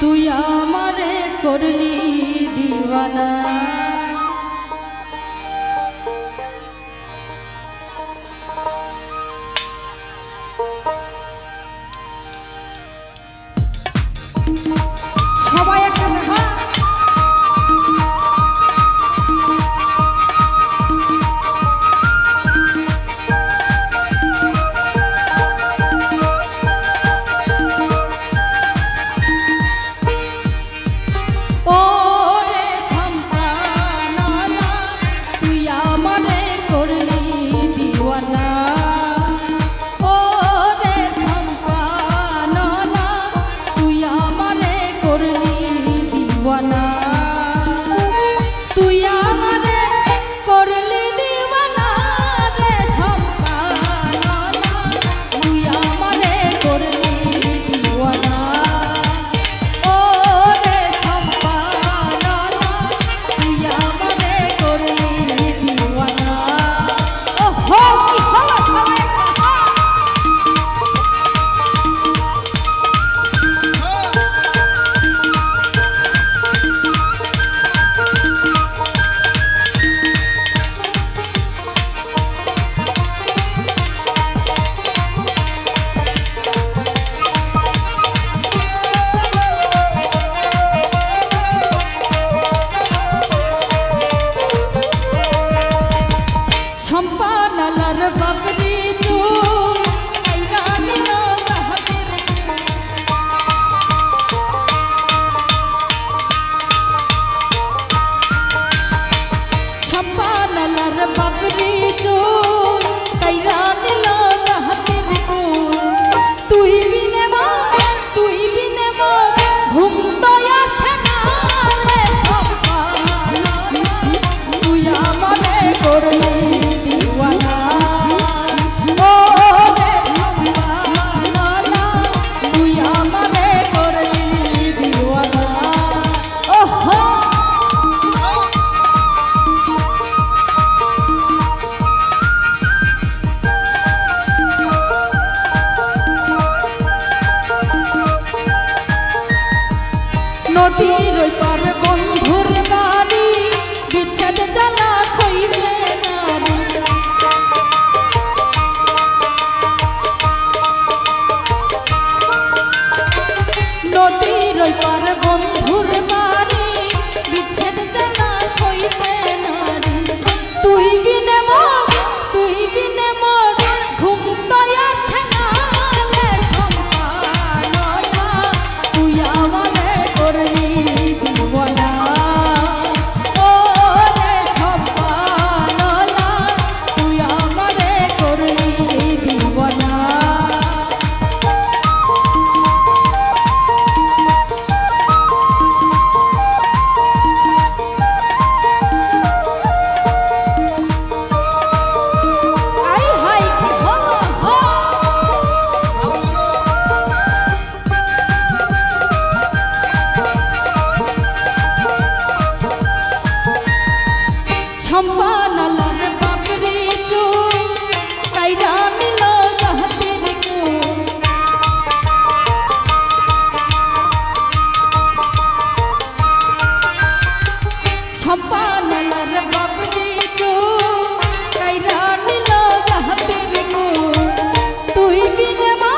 তুই আমারে করলি দিওয়ানা। সবাই একসাথে হ্যাঁ নদীর ওই পারে বন্ধুর বাড়ি বিচ্ছেদ জ্বালা সইবে নারী। নদীর ওই পারে বন্ধুর বাড়ি বিচ্ছেদ জ্বালা সইবে নারী। তুই বিনে মোর ঘুম তো আসে না রে সম্পাননা, তুই আমারে করলি দিওয়ানা। ও রে সম্পাননা, তুই আমারে করলি দিওয়ানা। সম্পানালার বাপরে চোখ কাইরা নিল জাহাতের কোন। সম্পানালার বাপরে চোখ কাইরা নিল জাহাতের কোন। তুই বিনে মা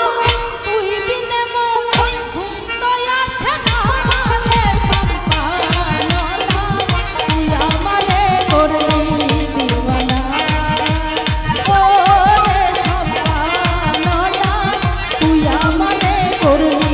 ঘুম তো আসে না রে সম্পাননা, তুই আমারে করলি দিওয়ানা। ও রে সম্পাননা, তুই আমারে করলি